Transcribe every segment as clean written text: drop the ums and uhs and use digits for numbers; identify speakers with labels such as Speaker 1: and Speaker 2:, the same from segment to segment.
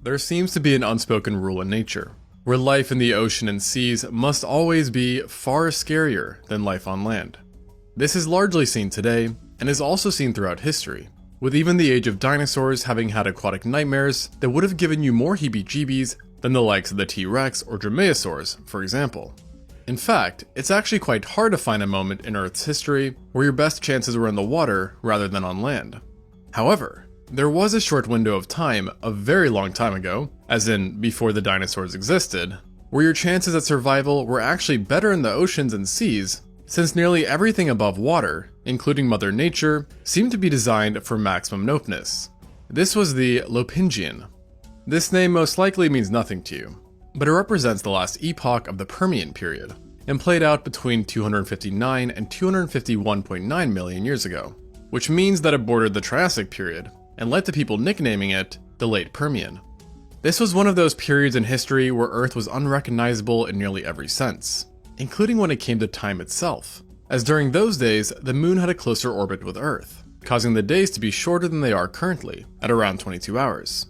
Speaker 1: there seems to be an unspoken rule in nature, where life in the ocean and seas must always be far scarier than life on land. This is largely seen today, and is also seen throughout history, with even the age of dinosaurs having had aquatic nightmares that would have given you more heebie-jeebies than the likes of the T-Rex or Dromaeosaurs, for example. In fact, it's actually quite hard to find a moment in Earth's history where your best chances were in the water rather than on land. However, there was a short window of time a very long time ago, as in before the dinosaurs existed, where your chances at survival were actually better in the oceans and seas, since nearly everything above water, including Mother Nature, seemed to be designed for maximum nopeness. This was the Lopingian. This name most likely means nothing to you, but it represents the last epoch of the Permian period, and played out between 259 and 251.9 million years ago, which means that it bordered the Triassic period, and led to people nicknaming it the Late Permian. This was one of those periods in history where Earth was unrecognizable in nearly every sense, including when it came to time itself, as during those days the moon had a closer orbit with Earth, causing the days to be shorter than they are currently, at around 22 hours.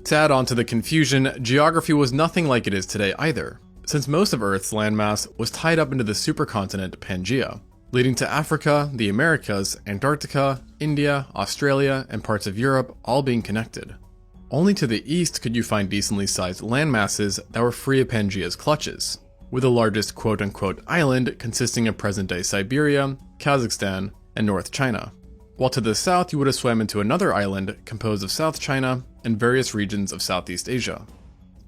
Speaker 1: To add on to the confusion, geography was nothing like it is today either, since most of Earth's landmass was tied up into the supercontinent Pangaea, leading to Africa, the Americas, Antarctica, India, Australia, and parts of Europe all being connected. Only to the east could you find decently sized landmasses that were free of Pangaea's clutches, with the largest quote-unquote island consisting of present-day Siberia, Kazakhstan, and North China, while to the south you would have swam into another island composed of South China and various regions of Southeast Asia.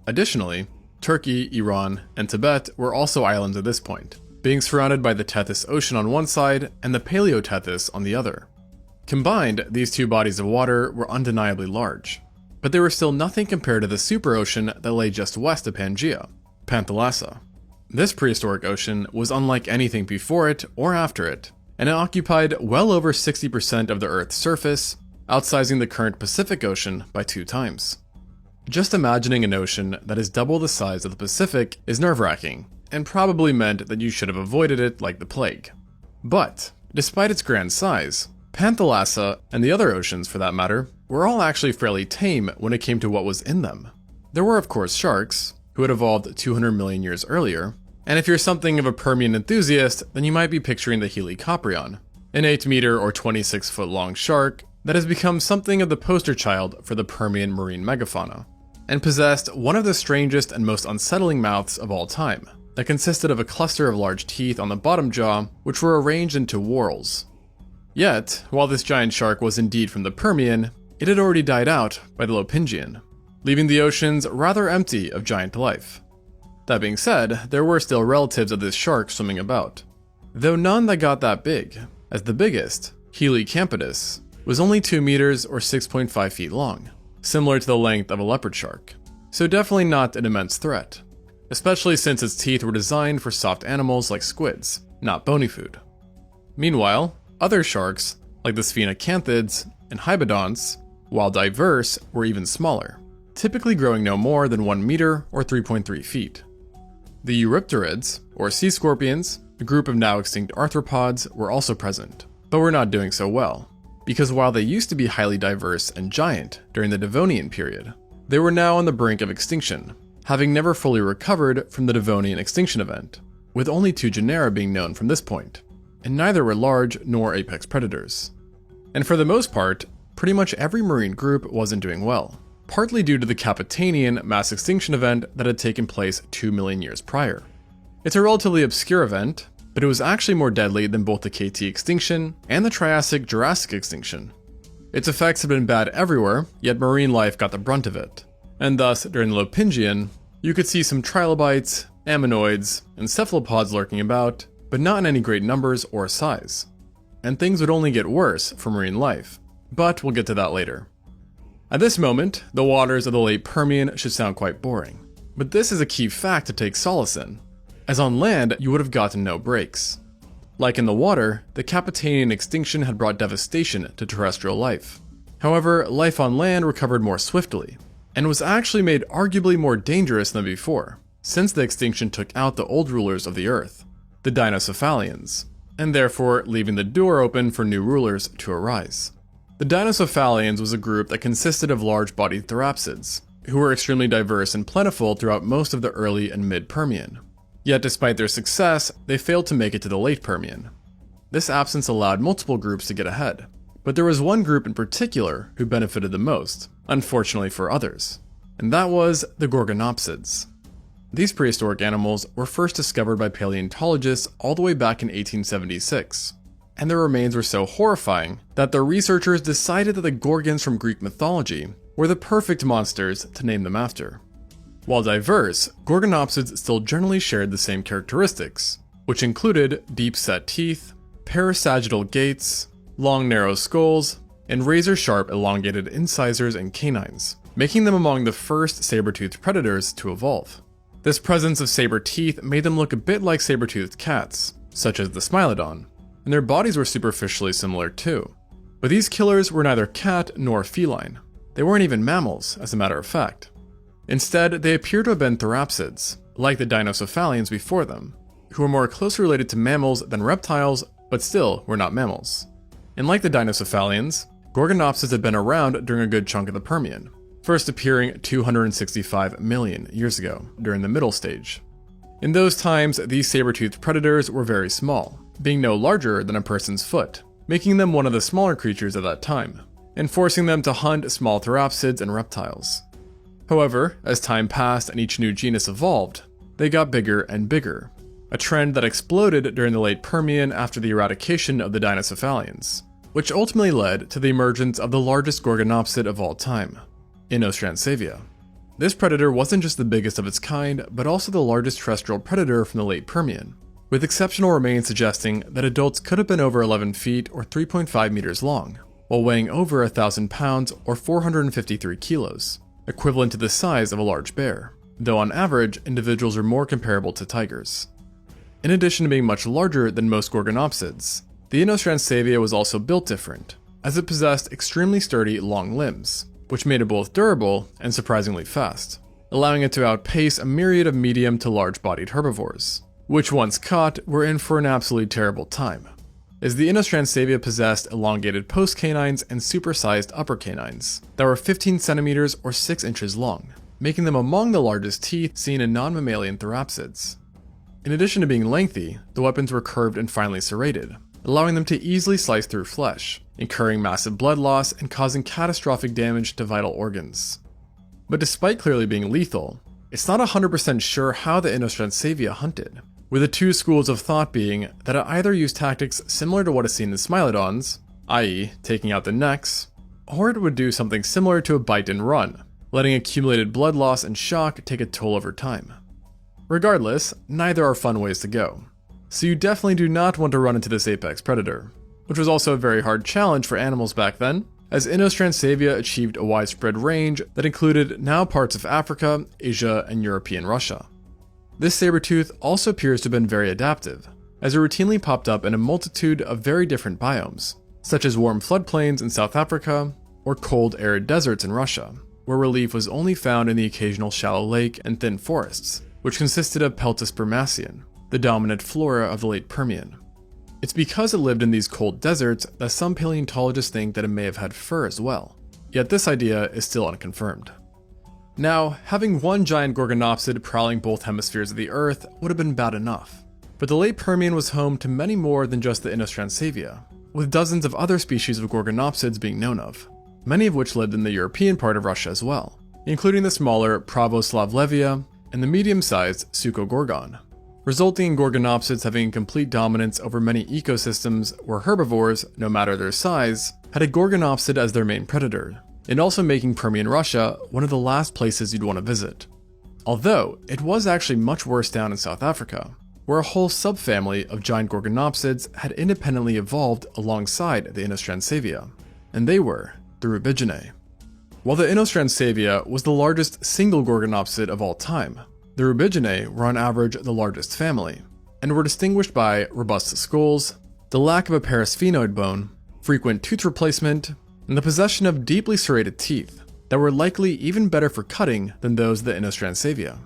Speaker 1: Additionally, Turkey, Iran, and Tibet were also islands at this point, being surrounded by the Tethys Ocean on one side and the Paleotethys on the other. Combined, these two bodies of water were undeniably large, but they were still nothing compared to the superocean that lay just west of Pangaea, Panthalassa. This prehistoric ocean was unlike anything before it or after it, and it occupied well over 60% of the Earth's surface, outsizing the current Pacific Ocean by 2 times. Just imagining an ocean that is double the size of the Pacific is nerve-wracking, and probably meant that you should have avoided it like the plague. But, despite its grand size, Panthalassa, and the other oceans for that matter, were all actually fairly tame when it came to what was in them. There were of course sharks, who had evolved 200 million years earlier, and if you're something of a Permian enthusiast, then you might be picturing the Helicoprion, an 8-meter or 26-foot long shark that has become something of the poster child for the Permian marine megafauna, and possessed one of the strangest and most unsettling mouths of all time, that consisted of a cluster of large teeth on the bottom jaw which were arranged into whorls. Yet, while this giant shark was indeed from the Permian, it had already died out by the Lopingian, leaving the oceans rather empty of giant life. That being said, there were still relatives of this shark swimming about, though none that got that big, as the biggest, Helicampidus, was only 2 meters or 6.5 feet long, similar to the length of a leopard shark, so definitely not an immense threat, especially since its teeth were designed for soft animals like squids, not bony food. Meanwhile, other sharks, like the sphenacanthids and hybodonts, while diverse, were even smaller, typically growing no more than 1 meter or 3.3 feet. The Eurypterids, or sea scorpions, a group of now extinct arthropods, were also present, but were not doing so well, because while they used to be highly diverse and giant during the Devonian period, they were now on the brink of extinction, having never fully recovered from the Devonian extinction event, with only 2 genera being known from this point, and neither were large nor apex predators. And for the most part, pretty much every marine group wasn't doing well, partly due to the Capetanian mass extinction event that had taken place 2 million years prior. It's a relatively obscure event, but it was actually more deadly than both the KT extinction and the Triassic-Jurassic extinction. Its effects had been bad everywhere, yet marine life got the brunt of it, and thus, during the Lopingian, you could see some trilobites, ammonoids, and cephalopods lurking about, but not in any great numbers or size. And things would only get worse for marine life, but we'll get to that later. At this moment, the waters of the late Permian should sound quite boring, but this is a key fact to take solace in, as on land you would have gotten no breaks. Like in the water, the Capetanian extinction had brought devastation to terrestrial life. However, life on land recovered more swiftly, and was actually made arguably more dangerous than before, since the extinction took out the old rulers of the earth, the Dinocephalians, and therefore leaving the door open for new rulers to arise. The Dinocephalians was a group that consisted of large-bodied therapsids, who were extremely diverse and plentiful throughout most of the early and mid-Permian. Yet despite their success, they failed to make it to the late Permian. This absence allowed multiple groups to get ahead, but there was one group in particular who benefited the most, unfortunately for others, and that was the Gorgonopsids. These prehistoric animals were first discovered by paleontologists all the way back in 1876, and their remains were so horrifying that the researchers decided that the Gorgons from Greek mythology were the perfect monsters to name them after. While diverse, Gorgonopsids still generally shared the same characteristics, which included deep-set teeth, parasagittal gaits, long narrow skulls, and razor-sharp elongated incisors and canines, making them among the first saber-toothed predators to evolve. This presence of saber teeth made them look a bit like saber-toothed cats, such as the Smilodon, and their bodies were superficially similar too. But these killers were neither cat nor feline. They weren't even mammals, as a matter of fact. Instead, they appear to have been therapsids, like the Dinocephalians before them, who were more closely related to mammals than reptiles, but still were not mammals. And like the Dinocephalians, Gorgonopsids had been around during a good chunk of the Permian, first appearing 265 million years ago, during the Middle Stage. In those times, these saber-toothed predators were very small, being no larger than a person's foot, making them one of the smaller creatures at that time, and forcing them to hunt small therapsids and reptiles. However, as time passed and each new genus evolved, they got bigger and bigger, a trend that exploded during the late Permian after the eradication of the Dinocephalians, which ultimately led to the emergence of the largest Gorgonopsid of all time, Inostrancevia. This predator wasn't just the biggest of its kind, but also the largest terrestrial predator from the late Permian, with exceptional remains suggesting that adults could have been over 11 feet or 3.5 meters long, while weighing over 1,000 pounds or 453 kilos, equivalent to the size of a large bear, though on average, individuals are more comparable to tigers. In addition to being much larger than most Gorgonopsids, the Inostrancevia was also built different, as it possessed extremely sturdy long limbs, which made it both durable and surprisingly fast, allowing it to outpace a myriad of medium to large-bodied herbivores, which once caught were in for an absolutely terrible time, as the Inostrancevia possessed elongated postcanines and supersized upper canines that were 15 centimeters or 6 inches long, making them among the largest teeth seen in non-mammalian therapsids. In addition to being lengthy, the weapons were curved and finely serrated, allowing them to easily slice through flesh, incurring massive blood loss and causing catastrophic damage to vital organs. But despite clearly being lethal, it's not 100% sure how the Inostrancevia hunted, with the two schools of thought being that it either used tactics similar to what is seen in Smilodons, i.e. taking out the necks, or it would do something similar to a bite and run, letting accumulated blood loss and shock take a toll over time. Regardless, neither are fun ways to go, so you definitely do not want to run into this apex predator, which was also a very hard challenge for animals back then, as Inostrancevia achieved a widespread range that included now parts of Africa, Asia, and European Russia. This saber-tooth also appears to have been very adaptive, as it routinely popped up in a multitude of very different biomes, such as warm floodplains in South Africa, or cold arid deserts in Russia, where relief was only found in the occasional shallow lake and thin forests, which consisted of Peltis spermacean, the dominant flora of the late Permian. It's because it lived in these cold deserts that some paleontologists think that it may have had fur as well, yet this idea is still unconfirmed. Now, having one giant Gorgonopsid prowling both hemispheres of the Earth would have been bad enough, but the late Permian was home to many more than just the Inostrancevia, with dozens of other species of Gorgonopsids being known of, many of which lived in the European part of Russia as well, including the smaller Pravoslavlevia and the medium-sized Suchogorgon, resulting in Gorgonopsids having complete dominance over many ecosystems where herbivores, no matter their size, had a Gorgonopsid as their main predator, and also making Permian Russia one of the last places you'd want to visit. Although, it was actually much worse down in South Africa, where a whole subfamily of giant Gorgonopsids had independently evolved alongside the Inostrancevia, and they were the Rubiginae. While the Inostrancevia was the largest single Gorgonopsid of all time, the Rubiginae were on average the largest family, and were distinguished by robust skulls, the lack of a parasphenoid bone, frequent tooth replacement, and the possession of deeply serrated teeth that were likely even better for cutting than those of the Inostrancevia.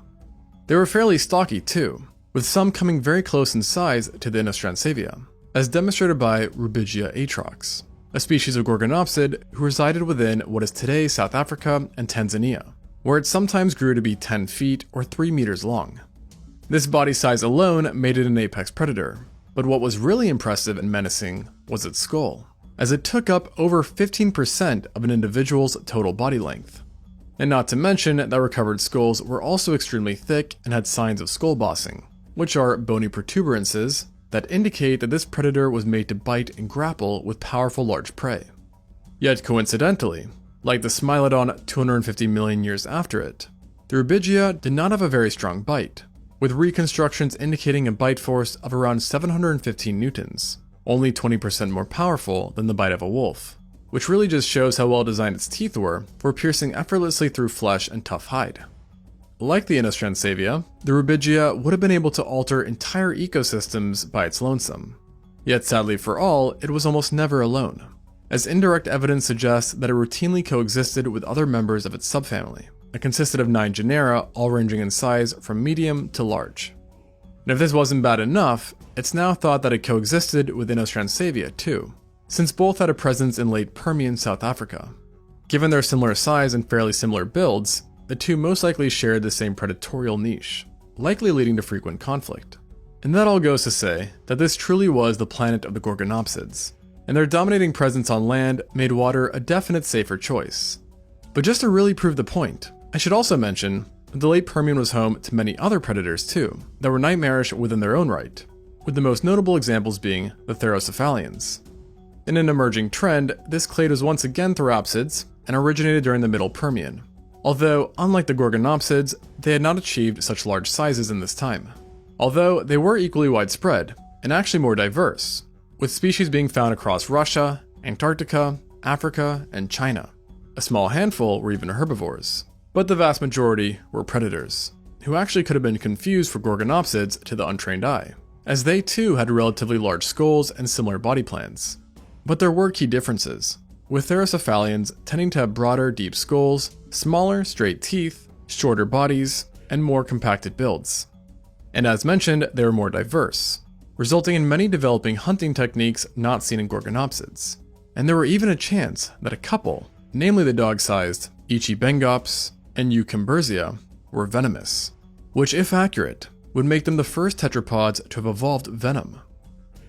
Speaker 1: They were fairly stocky too, with some coming very close in size to the Inostrancevia, as demonstrated by Rubigia atrox, a species of Gorgonopsid who resided within what is today South Africa and Tanzania. where it sometimes grew to be 10 feet or 3 meters long. This body size alone made it an apex predator, but what was really impressive and menacing was its skull, as it took up over 15% of an individual's total body length. And not to mention that recovered skulls were also extremely thick and had signs of skull bossing, which are bony protuberances that indicate that this predator was made to bite and grapple with powerful large prey. Yet coincidentally, like the Smilodon 250 million years after it, the Rubigia did not have a very strong bite, with reconstructions indicating a bite force of around 715 newtons, only 20% more powerful than the bite of a wolf, which really just shows how well designed its teeth were for piercing effortlessly through flesh and tough hide. Like the Inostrancavia, the Rubigia would have been able to alter entire ecosystems by its lonesome. Yet sadly for all, it was almost never alone, as indirect evidence suggests that it routinely coexisted with other members of its subfamily, that consisted of 9 genera, all ranging in size from medium to large. And if this wasn't bad enough, it's now thought that it coexisted with Inostrancavia too, since both had a presence in late Permian South Africa. Given their similar size and fairly similar builds, the two most likely shared the same predatorial niche, likely leading to frequent conflict. And that all goes to say that this truly was the planet of the Gorgonopsids, and their dominating presence on land made water a definite safer choice. But just to really prove the point, I should also mention that the late Permian was home to many other predators too, that were nightmarish within their own right, with the most notable examples being the Therocephalians. In an emerging trend, this clade was once again Therapsids and originated during the Middle Permian, although unlike the Gorgonopsids, they had not achieved such large sizes in this time. Although they were equally widespread, and actually more diverse, with species being found across Russia, Antarctica, Africa, and China. A small handful were even herbivores, but the vast majority were predators, who actually could have been confused for Gorgonopsids to the untrained eye, as they too had relatively large skulls and similar body plans. But there were key differences, with Therocephalians tending to have broader, deep skulls, smaller, straight teeth, shorter bodies, and more compacted builds. And as mentioned, they were more diverse, resulting in many developing hunting techniques not seen in Gorgonopsids. And there were even a chance that a couple, namely the dog-sized Ichibengops and Eucymbersia, were venomous, which if accurate, would make them the first tetrapods to have evolved venom.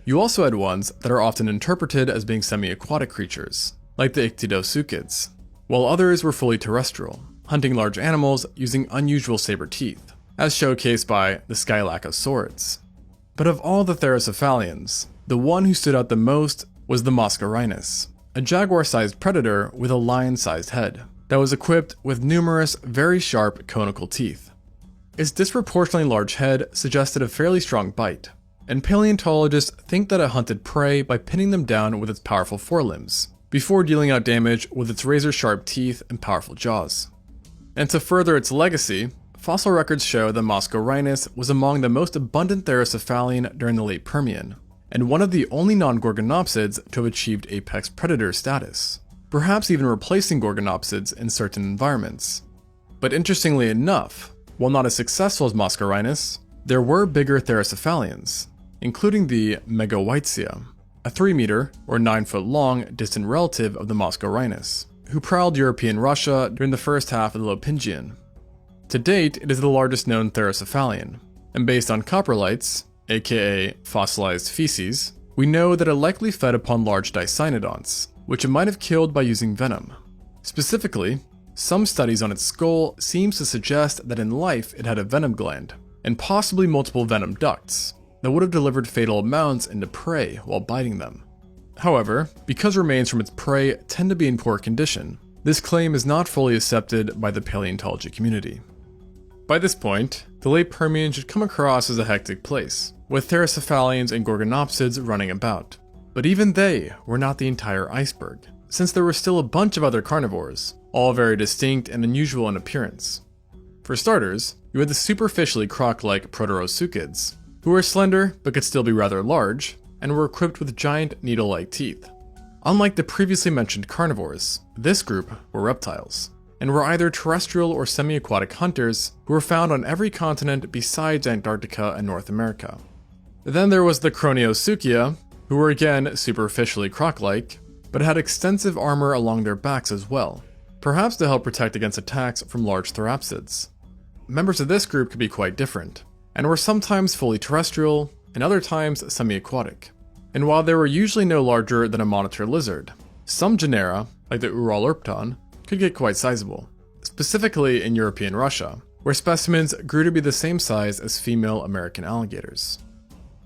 Speaker 1: You also had ones that are often interpreted as being semi-aquatic creatures, like the Ichthyosaucids, while others were fully terrestrial, hunting large animals using unusual saber teeth, as showcased by the Skylacosaurids. But of all the Therocephalians, the one who stood out the most was the Mascarinus, a jaguar-sized predator with a lion-sized head, that was equipped with numerous, very sharp conical teeth. Its disproportionately large head suggested a fairly strong bite, and paleontologists think that it hunted prey by pinning them down with its powerful forelimbs, before dealing out damage with its razor-sharp teeth and powerful jaws. And to further its legacy, fossil records show that Mascarinus was among the most abundant Therocephalian during the late Permian, and one of the only non-Gorgonopsids to have achieved apex predator status, perhaps even replacing Gorgonopsids in certain environments. But interestingly enough, while not as successful as Mascarinus, there were bigger Therocephalians, including the Megaweitzia, a 3-meter or 9-foot long distant relative of the Mascarinus, who prowled European Russia during the first half of the Lopingian. To date, it is the largest known Therocephalian, and based on coprolites, aka fossilized feces, we know that it likely fed upon large dicynodonts, which it might have killed by using venom. Specifically, some studies on its skull seems to suggest that in life it had a venom gland, and possibly multiple venom ducts, that would have delivered fatal amounts into prey while biting them. However, because remains from its prey tend to be in poor condition, this claim is not fully accepted by the paleontology community. By this point, the late Permian should come across as a hectic place, with Therocephalians and Gorgonopsids running about. But even they were not the entire iceberg, since there were still a bunch of other carnivores, all very distinct and unusual in appearance. For starters, you had the superficially croc-like Proterosuchids, who were slender but could still be rather large, and were equipped with giant needle-like teeth. Unlike the previously mentioned carnivores, this group were reptiles, and were either terrestrial or semi-aquatic hunters who were found on every continent besides Antarctica and North America. Then there was the Croniosuchia, who were again superficially croc-like, but had extensive armor along their backs as well. perhaps to help protect against attacks from large therapsids. Members of this group could be quite different, and were sometimes fully terrestrial, and other times semi-aquatic. And while they were usually no larger than a monitor lizard, some genera, like the Uralurpton, could get quite sizable, specifically in European Russia, where specimens grew to be the same size as female American alligators.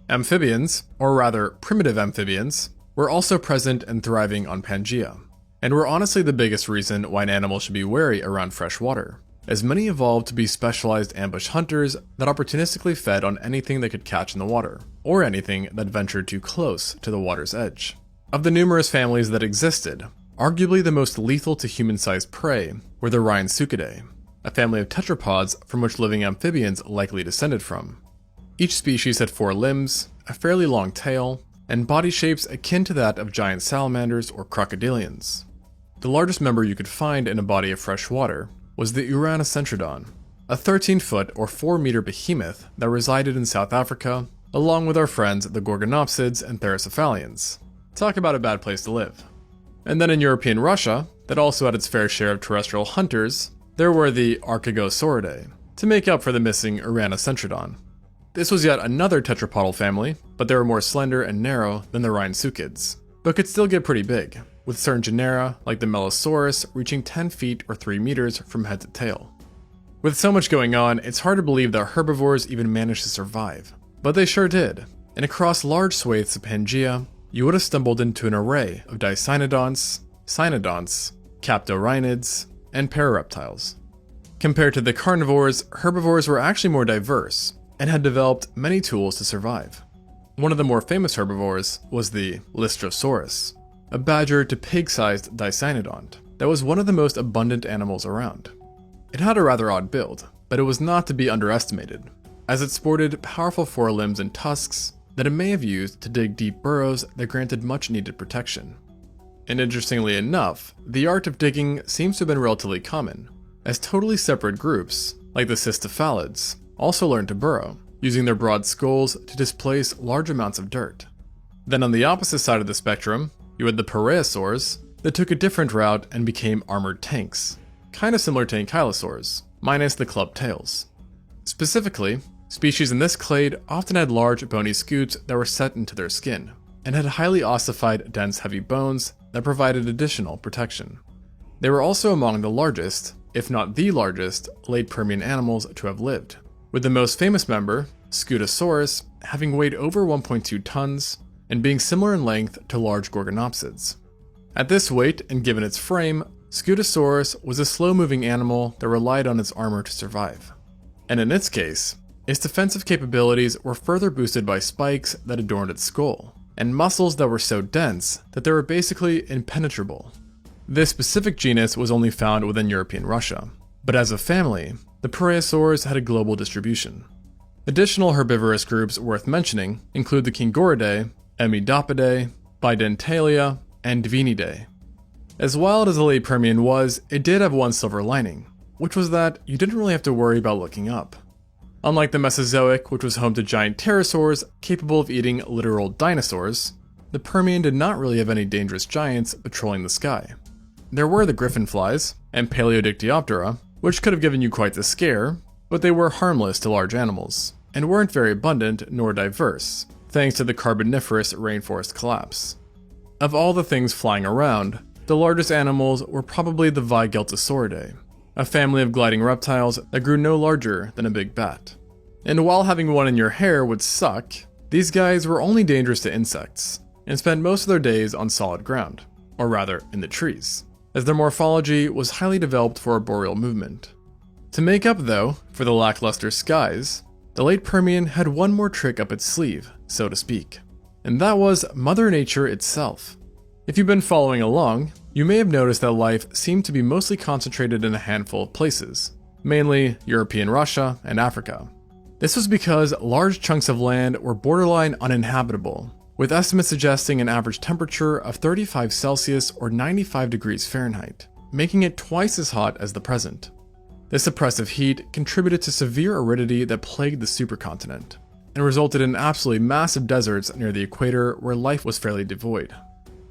Speaker 1: Amphibians, or rather primitive amphibians, were also present and thriving on Pangaea, and were honestly the biggest reason why an animal should be wary around fresh water, as many evolved to be specialized ambush hunters that opportunistically fed on anything they could catch in the water, or anything that ventured too close to the water's edge. Of the numerous families that existed, arguably the most lethal to human-sized prey were the Rhynsuchidae, a family of tetrapods from which living amphibians likely descended from. Each species had 4 limbs, a fairly long tail, and body shapes akin to that of giant salamanders or crocodilians. The largest member you could find in a body of fresh water was the Uranoscentrodon, a 13-foot or 4-meter behemoth that resided in South Africa, along with our friends the Gorgonopsids and Thermocephalians. Talk about a bad place to live. And then in European Russia, that also had its fair share of terrestrial hunters, there were the Archagosauridae, to make up for the missing Uranoscentrodon. This was yet another tetrapodal family, but they were more slender and narrow than the Rhynsuchids, but could still get pretty big, with certain genera, like the Melosaurus, reaching 10 feet or 3 meters from head to tail. With so much going on, it's hard to believe that herbivores even managed to survive, but they sure did, and across large swathes of Pangaea, you would have stumbled into an array of Dicynodonts, Cynodonts, Captorhinids, and parareptiles. Compared to the carnivores, herbivores were actually more diverse, and had developed many tools to survive. One of the more famous herbivores was the Lystrosaurus, a badger to pig-sized Dicynodont that was one of the most abundant animals around. It had a rather odd build, but it was not to be underestimated, as it sported powerful forelimbs and tusks that it may have used to dig deep burrows that granted much-needed protection. And interestingly enough, the art of digging seems to have been relatively common, as totally separate groups, like the Cystophalids, also learned to burrow, using their broad skulls to displace large amounts of dirt. Then on the opposite side of the spectrum, you had the Parasaurs that took a different route and became armored tanks, kind of similar to ankylosaurs, minus the clubbed tails. Specifically, species in this clade often had large bony scutes that were set into their skin, and had highly ossified, dense, heavy bones that provided additional protection. They were also among the largest, if not the largest, late Permian animals to have lived, with the most famous member, Scutosaurus, having weighed over 1.2 tons and being similar in length to large Gorgonopsids. At this weight, and given its frame, Scutosaurus was a slow-moving animal that relied on its armor to survive. And in its case, its defensive capabilities were further boosted by spikes that adorned its skull, and muscles that were so dense that they were basically impenetrable. This specific genus was only found within European Russia, but as a family, the Parasaurs had a global distribution. Additional herbivorous groups worth mentioning include the Kingoridae, Emidopidae, Bidentalia, and Divinidae. As wild as the late Permian was, it did have one silver lining, which was that you didn't really have to worry about looking up. Unlike the Mesozoic, which was home to giant pterosaurs capable of eating literal dinosaurs, the Permian did not really have any dangerous giants patrolling the sky. There were the griffin flies and Paleodictyoptera, which could have given you quite the scare, but they were harmless to large animals, and weren't very abundant nor diverse, thanks to the Carboniferous rainforest collapse. Of all the things flying around, the largest animals were probably the Vigeltosauridae, a family of gliding reptiles that grew no larger than a big bat. And while having one in your hair would suck, these guys were only dangerous to insects, and spent most of their days on solid ground, or rather, in the trees, as their morphology was highly developed for arboreal movement. To make up, though, for the lackluster skies, the late Permian had one more trick up its sleeve, so to speak, and that was Mother Nature itself. If you've been following along, you may have noticed that life seemed to be mostly concentrated in a handful of places, mainly European Russia and Africa. This was because large chunks of land were borderline uninhabitable, with estimates suggesting an average temperature of 35 Celsius or 95 degrees Fahrenheit, making it twice as hot as the present. This oppressive heat contributed to severe aridity that plagued the supercontinent, and resulted in absolutely massive deserts near the equator where life was fairly devoid.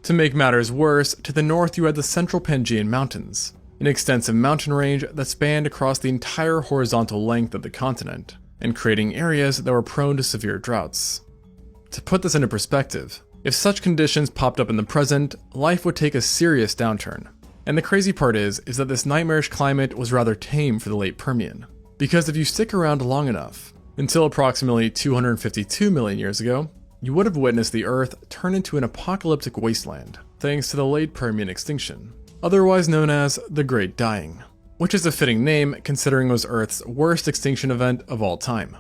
Speaker 1: To make matters worse, to the north you had the Central Pangaean Mountains, an extensive mountain range that spanned across the entire horizontal length of the continent, and creating areas that were prone to severe droughts. To put this into perspective, if such conditions popped up in the present, life would take a serious downturn. And the crazy part is that this nightmarish climate was rather tame for the late Permian. Because if you stick around long enough, until approximately 252 million years ago, you would have witnessed the Earth turn into an apocalyptic wasteland, thanks to the late Permian extinction, otherwise known as the Great Dying, which is a fitting name considering it was Earth's worst extinction event of all time.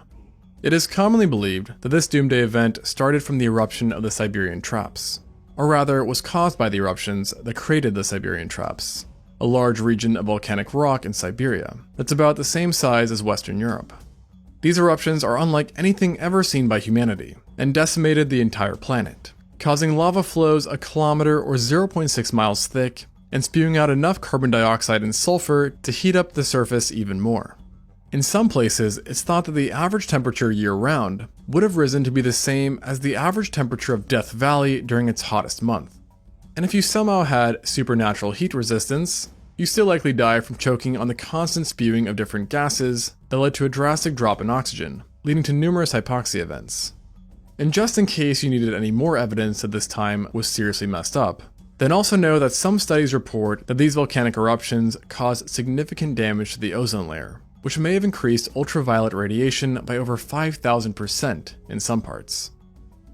Speaker 1: It is commonly believed that this doomsday event started from the eruption of the Siberian Traps, or rather was caused by the eruptions that created the Siberian Traps, a large region of volcanic rock in Siberia that's about the same size as Western Europe. These eruptions are unlike anything ever seen by humanity, and decimated the entire planet, causing lava flows a kilometer or 0.6 miles thick, and spewing out enough carbon dioxide and sulfur to heat up the surface even more. In some places, it's thought that the average temperature year-round would have risen to be the same as the average temperature of Death Valley during its hottest month. And if you somehow had supernatural heat resistance, you still likely die from choking on the constant spewing of different gases that led to a drastic drop in oxygen, leading to numerous hypoxia events. And just in case you needed any more evidence that this time was seriously messed up, then also know that some studies report that these volcanic eruptions caused significant damage to the ozone layer, which may have increased ultraviolet radiation by over 5,000% in some parts.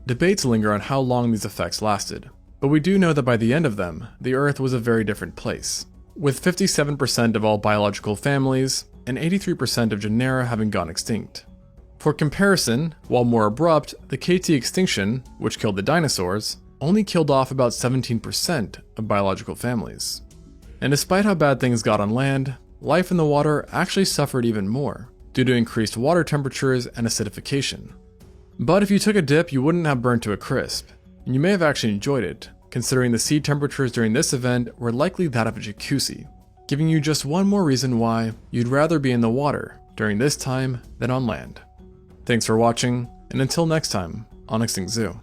Speaker 1: Debates linger on how long these effects lasted, but we do know that by the end of them, the Earth was a very different place, with 57% of all biological families and 83% of genera having gone extinct. For comparison, while more abrupt, the KT extinction, which killed the dinosaurs, only killed off about 17% of biological families. And despite how bad things got on land, life in the water actually suffered even more, due to increased water temperatures and acidification. But if you took a dip, you wouldn't have burned to a crisp, and you may have actually enjoyed it, considering the sea temperatures during this event were likely that of a jacuzzi, giving you just one more reason why you'd rather be in the water during this time than on land. Thanks for watching, and until next time on Extinct Zoo.